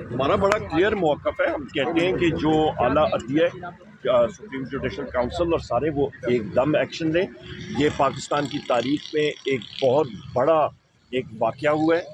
हमारा बड़ा क्लियर मौक़िफ़ है। हम कहते हैं कि जो आला अदलिया सुप्रीम जुडिशल काउंसिल और सारे वो एकदम एक्शन लें। ये पाकिस्तान की तारीख में एक बहुत बड़ा एक वाक़या हुआ है,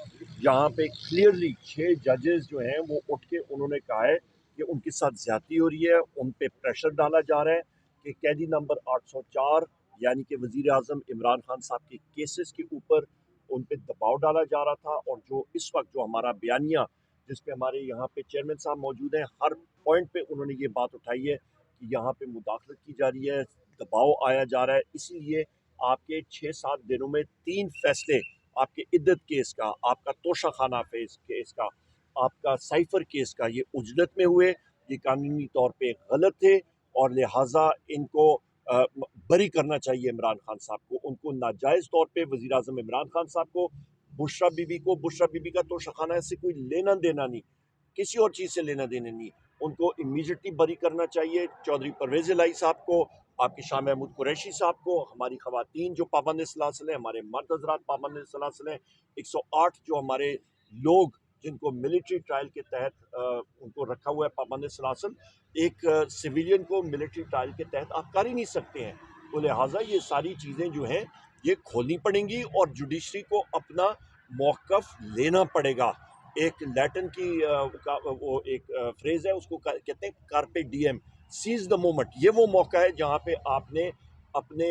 जहाँ पे क्लियरली 6 जजेस जो हैं वो उठ के उन्होंने कहा है कि उनके साथ ज़्यादती हो रही है, उन पे प्रेशर डाला जा रहा है कि कैदी नंबर 804 यानी कि वज़ीर आज़म इमरान खान साहब के केसेस के ऊपर उन पे दबाव डाला जा रहा था। और जो इस वक्त जो हमारा बयानिया जिस पे हमारे यहाँ पे चेयरमैन साहब मौजूद हैं, हर पॉइंट पे उन्होंने ये बात उठाई है कि यहाँ पे मुदाखलत की जा रही है, दबाव आया जा रहा है। इसीलिए आपके 6-7 दिनों में 3 फैसले, आपके इद्दत केस का, आपका तोशा खाना केस का, आपका साइफर केस का, ये उजलत में हुए, ये कानूनी तौर पे गलत थे और लिहाजा इनको बरी करना चाहिए इमरान खान साहब को। उनको नाजायज़ तौर पे वज़ीर आज़म इमरान खान साहब को, बुशरा बीबी का तोशा खाना से कोई लेना देना नहीं, किसी और चीज़ से लेना देना नहीं। उनको इमीडिएटली बरी करना चाहिए। चौधरी परवेज़ इलाही साहब को, आपके शाह महमूद कुरैशी साहब को, हमारी ख़वातीन जो पाबंद सलासिल हैं, हमारे मर्द हज़रात पाबंद सलासिल हैं, 108 जो हमारे लोग जिनको मिलिट्री ट्रायल के तहत उनको रखा हुआ है पाबंद सलासिल, एक सिविलियन को मिलिट्री ट्रायल के तहत आप कर ही नहीं सकते हैं। तो लिहाजा ये सारी चीज़ें जो हैं ये खोलनी पड़ेंगी और जुडिशरी को अपना मौक़िफ़ लेना पड़ेगा। एक लैटिन की वो एक फ्रेज़ है, उसको कहते हैं carpe diem, seize the moment. ये वो मौका है जहाँ पे आपने अपने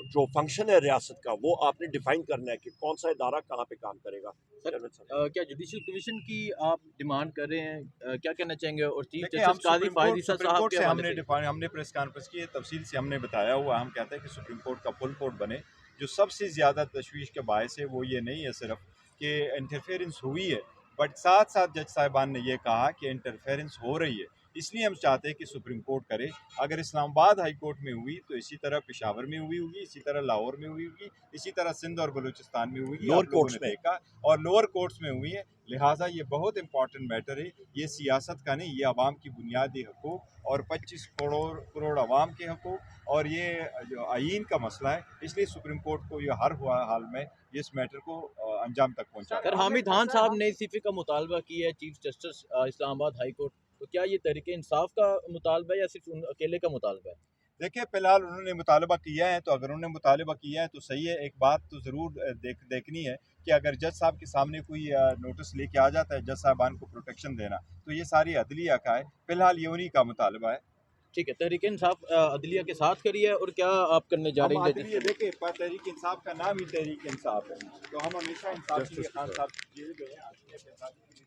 जो फंक्शन है रियासत का वो आपने डिफाइन करना है कि कौन सा इदारा कहाँ पे काम करेगा। सर, क्या जुडिशल कमीशन की आप डिमांड कर रहे हैं, क्या कहना चाहेंगे? और चीफ देखिए, हम जस्टिस काजी फायद ईसा सुप्रीम साहब कोर्ट के से हवाले से हमने प्रेस कॉन्फ्रेंस की है, तफसील से हमने बताया हुआ। हम कहते हैं कि सुप्रीम कोर्ट का फुल कोर्ट बने। जो सबसे ज़्यादा तशवीश के बायस है वो ये नहीं है सिर्फ कि इंटरफेरेंस हुई है, बट साथ साथ जज साहिबान ने ये कहा कि इंटरफेरेंस हो रही है। इसलिए हम चाहते हैं कि सुप्रीम कोर्ट करे। अगर इस्लामाबाद हाई कोर्ट में हुई तो इसी तरह पेशावर में हुई होगी, इसी तरह लाहौर में हुई होगी, इसी तरह सिंध और बलूचिस्तान में हुई, लोअर आप लोगों कोर्ट्स ने में देखा, और लोअर कोर्ट्स में हुई है। लिहाजा ये बहुत इंपॉर्टेंट मैटर है। ये सियासत का नहीं, ये आवाम की बुनियादी हकूक़ और 25 करोड़ आवाम के हकूक़ और ये जो आईन का मसला है, इसलिए सुप्रीम कोर्ट को ये हर हाल में इस मैटर को अंजाम तक पहुँचाना सर, है। हामिद खान साहब ने इस्तीफे का मुतालबा किया है chief justice Islamabad high court, तो क्या ये तहरीक इंसाफ का मुतालबा है या सिर्फ उन अकेले का मुतालबा है? देखिए, फ़िलहाल उन्होंने मुतालबा किया है, तो अगर उन्होंने मुतालबा किया है तो सही है। एक बात तो ज़रूर देखनी है कि अगर जज साहब के सामने कोई नोटिस लेके आ जाता है जज साहबान को प्रोटेक्शन देना, तो ये सारी अदलिया का है। फ़िलहाल ये उन्हीं का मुतालबा है। ठीक है, तहरीक इंसाफ अदलिया के साथ करी है, और क्या आप करने जा हम रहे हैं? अदलिया, देखिए, तहरीक इंसाफ का नाम ही तहरीक इंसाफ है, तो हम हमेशा इंसाफ के लिए खान साहब जेल गए हैं।